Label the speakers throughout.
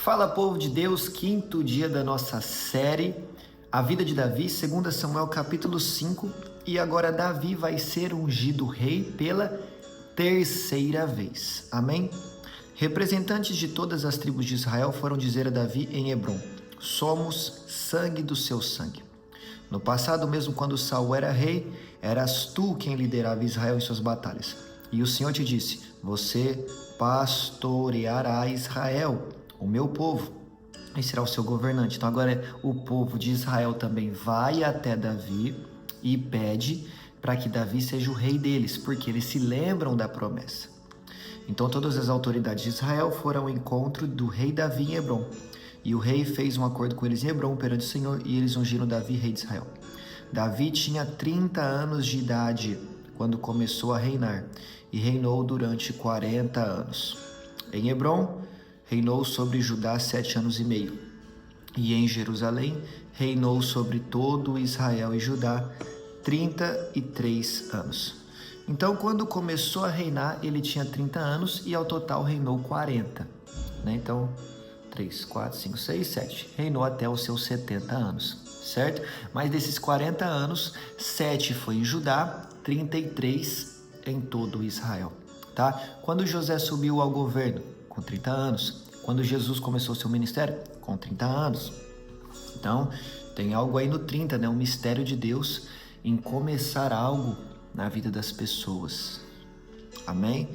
Speaker 1: Fala, povo de Deus, quinto dia da nossa série, a vida de Davi, 2 Samuel capítulo 5, e agora Davi vai ser ungido rei pela terceira vez. Amém? Representantes de todas as tribos de Israel foram dizer a Davi em Hebrom: somos sangue do seu sangue. No passado, mesmo quando Saul era rei, eras tu quem liderava Israel em suas batalhas. E o Senhor te disse: você pastoreará Israel, o meu povo, e será o seu governante. Então agora o povo de Israel também vai até Davi e pede para que Davi seja o rei deles, porque eles se lembram da promessa. Então todas as autoridades de Israel foram ao encontro do rei Davi em Hebrom. E o rei fez um acordo com eles em Hebrom perante o Senhor, e eles ungiram Davi rei de Israel. Davi tinha 30 anos de idade quando começou a reinar, e reinou durante 40 anos. Em Hebrom, reinou sobre Judá 7 anos e meio. E em Jerusalém, reinou sobre todo Israel e Judá 33 anos. Então, quando começou a reinar, ele tinha 30 anos e ao total reinou 40. Então, 3, 4, 5, 6, 7. Reinou até os seus 70 anos, certo? Mas desses 40 anos, 7 foi em Judá, 33 em todo Israel, tá? Quando José subiu ao governo, com 30 anos. Quando Jesus começou seu ministério, com 30 anos. Então, tem algo aí no 30, né? Um mistério de Deus em começar algo na vida das pessoas. Amém?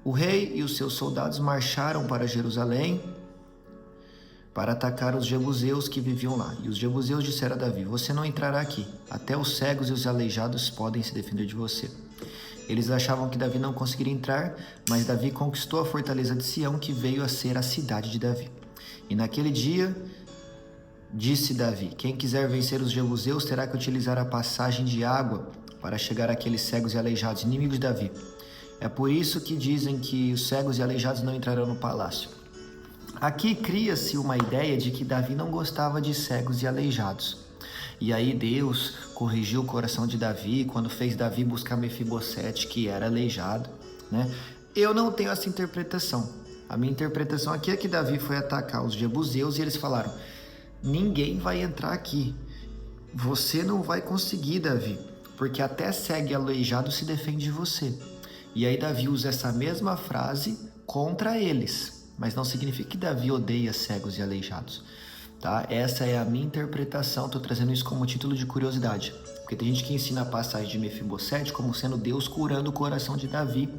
Speaker 1: O rei e os seus soldados marcharam para Jerusalém para atacar os jebuseus que viviam lá. E os jebuseus disseram a Davi: você não entrará aqui, até os cegos e os aleijados podem se defender de você. Eles achavam que Davi não conseguiria entrar, mas Davi conquistou a fortaleza de Sião, que veio a ser a cidade de Davi. E naquele dia, disse Davi: quem quiser vencer os jebuseus terá que utilizar a passagem de água para chegar àqueles cegos e aleijados, inimigos de Davi. É por isso que dizem que os cegos e aleijados não entrarão no palácio. Aqui cria-se uma ideia de que Davi não gostava de cegos e aleijados. E aí Deus corrigiu o coração de Davi quando fez Davi buscar Mefibosete, que era aleijado, né? Eu não tenho essa interpretação. A minha interpretação aqui é que Davi foi atacar os jebuseus e eles falaram: ninguém vai entrar aqui. Você não vai conseguir, Davi, porque até cego e aleijado se defende de você. E aí Davi usa essa mesma frase contra eles, mas não significa que Davi odeia cegos e aleijados. Tá? Essa é a minha interpretação, estou trazendo isso como título de curiosidade, porque tem gente que ensina a passagem de Mefibosete como sendo Deus curando o coração de Davi.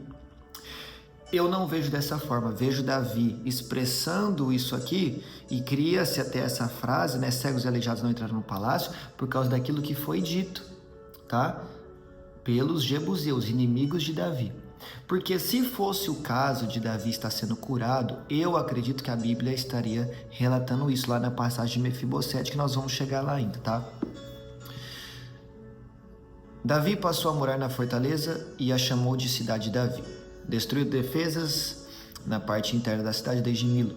Speaker 1: Eu não vejo dessa forma, vejo Davi expressando isso aqui e cria-se até essa frase, né? Cegos e aleijados não entraram no palácio, por causa daquilo que foi dito, tá? Pelos jebuseus, inimigos de Davi. Porque se fosse o caso de Davi estar sendo curado, eu acredito que a Bíblia estaria relatando isso lá na passagem de Mefibosete, que nós vamos chegar lá ainda, tá? Davi passou a morar na fortaleza e a chamou de cidade de Davi. Destruiu defesas na parte interna da cidade desde Milo.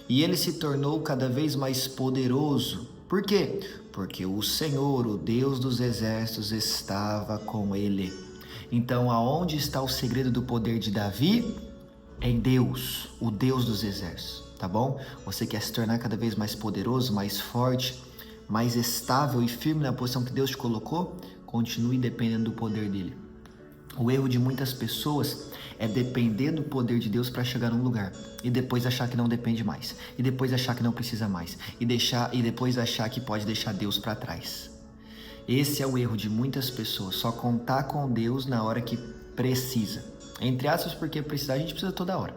Speaker 1: E ele se tornou cada vez mais poderoso. Por quê? Porque o Senhor, o Deus dos exércitos, estava com ele. Então, aonde está o segredo do poder de Davi? Em Deus, o Deus dos exércitos, tá bom? Você quer se tornar cada vez mais poderoso, mais forte, mais estável e firme na posição que Deus te colocou? Continue dependendo do poder dele. O erro de muitas pessoas é depender do poder de Deus para chegar num lugar e depois achar que não depende mais, e depois achar que não precisa mais, e depois achar que pode deixar Deus para trás. Esse é o erro de muitas pessoas, só contar com Deus na hora que precisa. Entre aspas, porque precisar a gente precisa toda hora,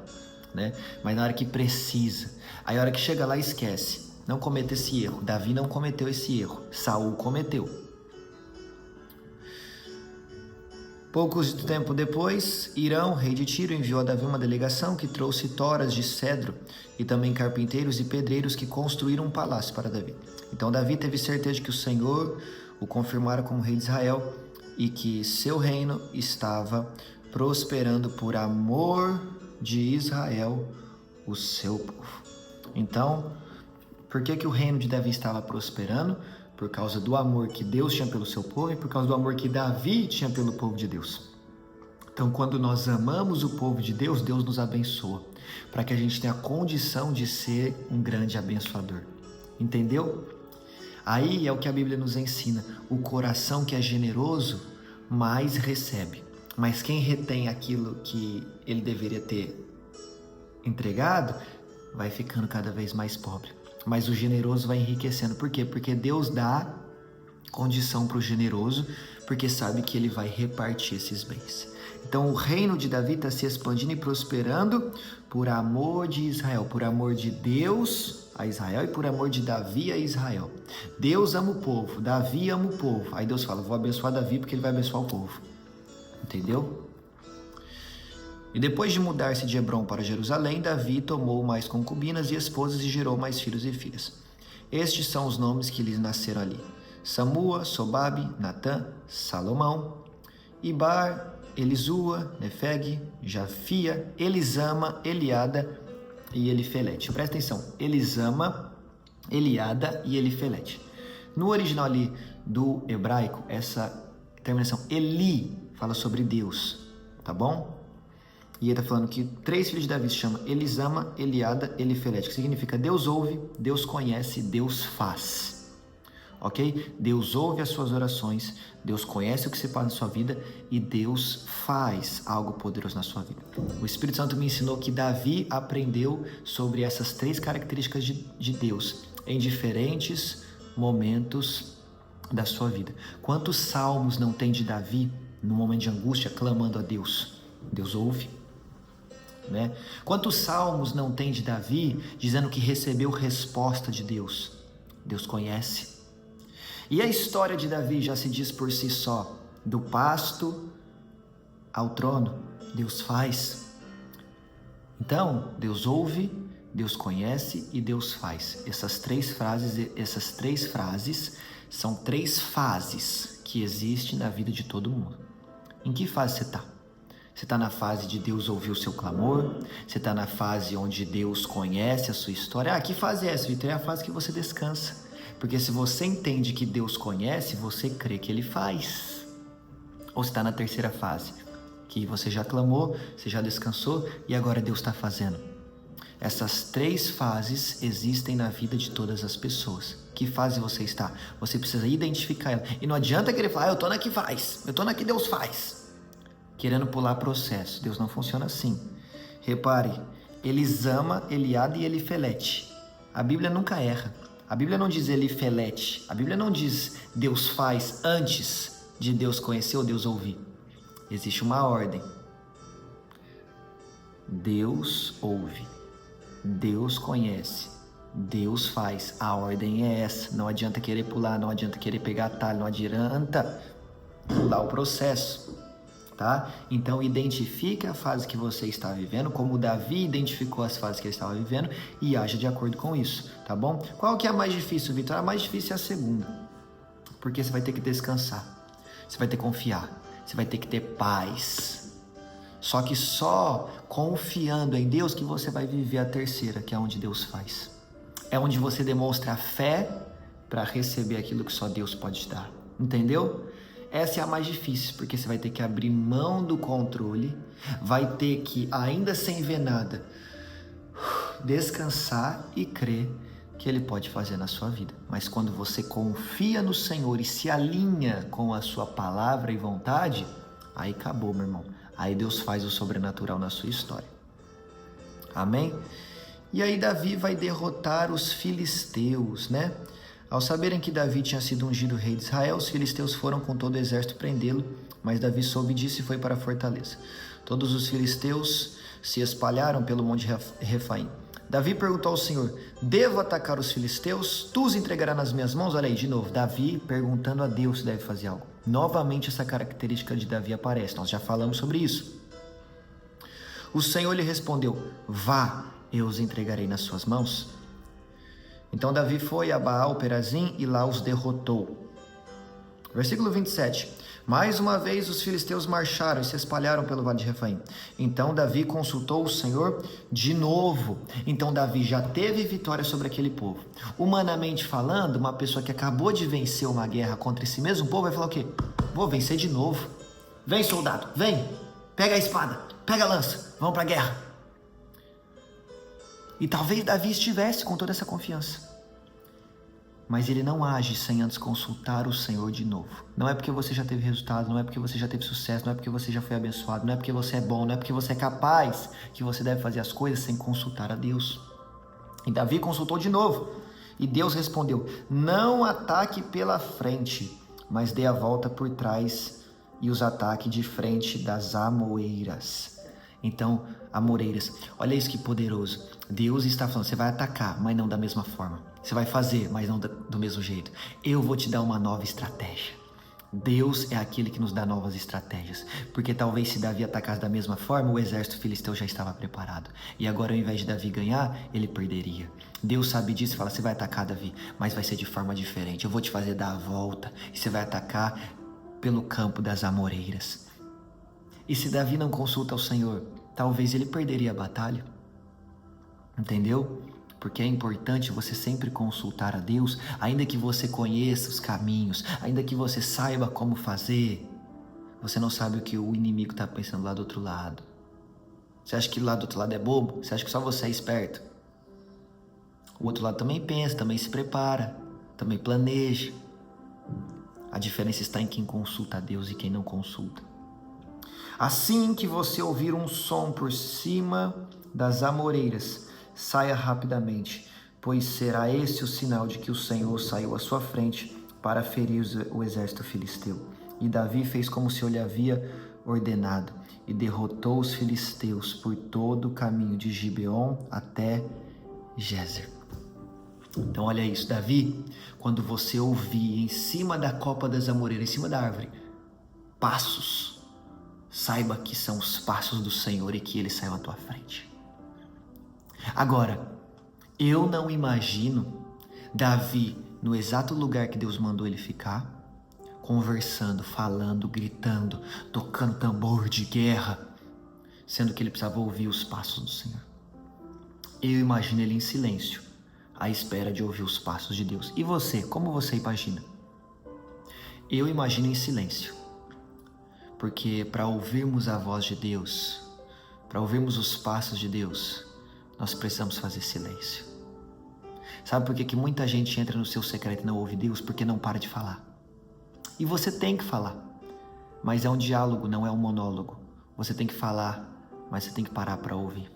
Speaker 1: né? Mas na hora que precisa, aí a hora que chega lá esquece. Não cometa esse erro. Davi não cometeu esse erro, Saul cometeu. Poucos tempo depois, Irão, rei de Tiro, enviou a Davi uma delegação que trouxe toras de cedro e também carpinteiros e pedreiros que construíram um palácio para Davi. Então Davi teve certeza de que o Senhor o confirmara como rei de Israel e que seu reino estava prosperando por amor de Israel, o seu povo. Então, por que o reino de Davi estava prosperando? Por causa do amor que Deus tinha pelo seu povo e por causa do amor que Davi tinha pelo povo de Deus. Então, quando nós amamos o povo de Deus, Deus nos abençoa, para que a gente tenha a condição de ser um grande abençoador. Entendeu? Aí é o que a Bíblia nos ensina. O coração que é generoso, mais recebe. Mas quem retém aquilo que ele deveria ter entregado, vai ficando cada vez mais pobre. Mas o generoso vai enriquecendo. Por quê? Porque Deus dá condição para o generoso, porque sabe que ele vai repartir esses bens. Então o reino de Davi está se expandindo e prosperando por amor de Israel, por amor de Deus a Israel e por amor de Davi a Israel. Deus ama o povo, Davi ama o povo. Aí Deus fala, vou abençoar Davi porque ele vai abençoar o povo. Entendeu? E depois de mudar-se de Hebrom para Jerusalém, Davi tomou mais concubinas e esposas e gerou mais filhos e filhas. Estes são os nomes que lhes nasceram ali: Samua, Sobabe, Natã, Salomão, Ibar, Elisua, Nefeg, Jafia, Elisama, Eliada e Elifelete. Presta atenção, Elisama, Eliada e Elifelete. No original ali do hebraico, essa terminação Eli fala sobre Deus, tá bom? E ele está falando que 3 filhos de Davi se chamam Elisama, Eliada, Elifelete, que significa Deus ouve, Deus conhece, Deus faz. Ok? Deus ouve as suas orações, Deus conhece o que se passa na sua vida e Deus faz algo poderoso na sua vida. O Espírito Santo me ensinou que Davi aprendeu sobre essas 3 características de Deus em diferentes momentos da sua vida. Quantos salmos não tem de Davi no momento de angústia clamando a Deus? Deus ouve. Né? Quantos salmos não tem de Davi dizendo que recebeu resposta de Deus? Deus conhece. E a história de Davi já se diz por si só, do pasto ao trono, Deus faz. Então, Deus ouve, Deus conhece e Deus faz. Essas três frases são 3 fases que existem na vida de todo mundo. Em que fase você está? Você está na fase de Deus ouvir o seu clamor? Você está na fase onde Deus conhece a sua história? Ah, que fase é essa, Vitor? É a fase que você descansa. Porque se você entende que Deus conhece, você crê que Ele faz. Ou você está na terceira fase, que você já clamou, você já descansou e agora Deus está fazendo. Essas 3 fases existem na vida de todas as pessoas. Que fase você está? Você precisa identificar ela. E não adianta querer falar, eu estou na que faz, eu estou na que Deus faz. Querendo pular processo. Deus não funciona assim. Repare, Elisama, Eliada e Elifelete. A Bíblia nunca erra. A Bíblia não diz Elifelete. A Bíblia não diz Deus faz antes de Deus conhecer ou Deus ouvir. Existe uma ordem. Deus ouve. Deus conhece. Deus faz. A ordem é essa. Não adianta querer pular, não adianta querer pegar atalho, não adianta pular o processo. Tá? Então identifique a fase que você está vivendo, como Davi identificou as fases que ele estava vivendo e haja de acordo com isso, tá bom? Qual que é a mais difícil, Vitor? A mais difícil é a segunda, porque você vai ter que descansar, você vai ter que confiar, você vai ter que ter paz. Só que só confiando em Deus que você vai viver a terceira, que é onde Deus faz. É onde você demonstra a fé para receber aquilo que só Deus pode te dar, entendeu? Essa é a mais difícil, porque você vai ter que abrir mão do controle, vai ter que, ainda sem ver nada, descansar e crer que Ele pode fazer na sua vida. Mas quando você confia no Senhor e se alinha com a sua palavra e vontade, aí acabou, meu irmão. Aí Deus faz o sobrenatural na sua história. Amém? E aí Davi vai derrotar os filisteus, né? Ao saberem que Davi tinha sido ungido rei de Israel, os filisteus foram com todo o exército prendê-lo, mas Davi soube disso e foi para a fortaleza. Todos os filisteus se espalharam pelo monte Refaim. Davi perguntou ao Senhor, devo atacar os filisteus? Tu os entregarás nas minhas mãos? Olha aí, de novo, Davi perguntando a Deus se deve fazer algo. Novamente essa característica de Davi aparece, nós já falamos sobre isso. O Senhor lhe respondeu, vá, eu os entregarei nas suas mãos. Então Davi foi a Baal-Perazim e lá os derrotou. Versículo 27. Mais uma vez os filisteus marcharam e se espalharam pelo vale de Refaim. Então Davi consultou o Senhor de novo. Então Davi já teve vitória sobre aquele povo. Humanamente falando, uma pessoa que acabou de vencer uma guerra contra esse mesmo povo vai falar o quê? Vou vencer de novo. Vem, soldado, vem. pega a espada, pega a lança, vamos para a guerra. E talvez Davi estivesse com toda essa confiança. Mas ele não age sem antes consultar o Senhor de novo. Não é porque você já teve resultado, não é porque você já teve sucesso, não é porque você já foi abençoado, não é porque você é bom, não é porque você é capaz que você deve fazer as coisas sem consultar a Deus. E Davi consultou de novo. E Deus respondeu: não ataque pela frente, mas dê a volta por trás e os ataque de frente das amoreiras. Então, amoreiras, olha isso que poderoso. Deus está falando, você vai atacar, mas não da mesma forma. Você vai fazer, mas não do mesmo jeito. Eu vou te dar uma nova estratégia. Deus é aquele que nos dá novas estratégias. Porque talvez se Davi atacasse da mesma forma, o exército filisteu já estava preparado. E agora, ao invés de Davi ganhar, ele perderia. Deus sabe disso e fala, você vai atacar, Davi, mas vai ser de forma diferente. Eu vou te fazer dar a volta e você vai atacar pelo campo das amoreiras. E se Davi não consulta ao Senhor, talvez ele perderia a batalha. Entendeu? Porque é importante você sempre consultar a Deus, ainda que você conheça os caminhos, ainda que você saiba como fazer, você não sabe o que o inimigo está pensando lá do outro lado. Você acha que lá do outro lado é bobo? Você acha que só você é esperto? O outro lado também pensa, também se prepara, também planeja. A diferença está em quem consulta a Deus e quem não consulta. Assim que você ouvir um som por cima das amoreiras, saia rapidamente, pois será esse o sinal de que o Senhor saiu à sua frente para ferir o exército filisteu. E Davi fez como o Senhor lhe havia ordenado e derrotou os filisteus por todo o caminho de Gibeon até Gézer. Então olha isso, Davi, quando você ouvir em cima da copa das amoreiras, em cima da árvore, passos, saiba que são os passos do Senhor e que Ele saiu à tua frente. Agora, eu não imagino Davi no exato lugar que Deus mandou ele ficar, conversando, falando, gritando, tocando tambor de guerra, sendo que ele precisava ouvir os passos do Senhor. Eu imagino ele em silêncio, à espera de ouvir os passos de Deus. E você, como você imagina? Eu imagino em silêncio, porque para ouvirmos a voz de Deus, para ouvirmos os passos de Deus, nós precisamos fazer silêncio. Sabe por que muita gente entra no seu secreto e não ouve Deus? Porque não para de falar. E você tem que falar, mas é um diálogo, não é um monólogo. Você tem que falar, mas você tem que parar para ouvir.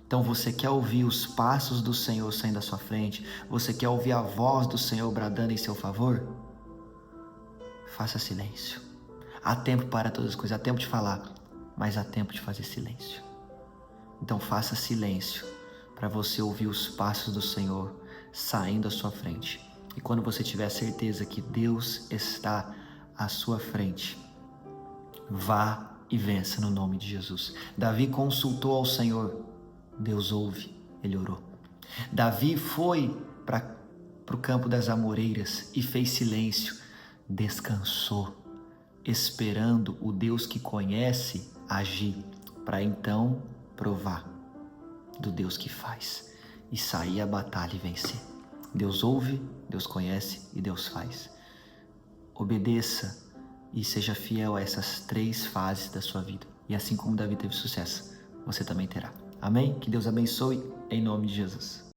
Speaker 1: Então você quer ouvir os passos do Senhor saindo à sua frente? Você quer ouvir a voz do Senhor bradando em seu favor? Faça silêncio. Há tempo para todas as coisas, há tempo de falar, mas há tempo de fazer silêncio. Então faça silêncio para você ouvir os passos do Senhor saindo à sua frente. E quando você tiver certeza que Deus está à sua frente, vá e vença no nome de Jesus. Davi consultou ao Senhor, Deus ouve, ele orou. Davi foi para o campo das amoreiras e fez silêncio, descansou, esperando o Deus que conhece agir, para então provar do Deus que faz e sair à batalha e vencer. Deus ouve, Deus conhece e Deus faz. Obedeça e seja fiel a essas 3 fases da sua vida. E assim como Davi teve sucesso, você também terá. Amém? Que Deus abençoe em nome de Jesus.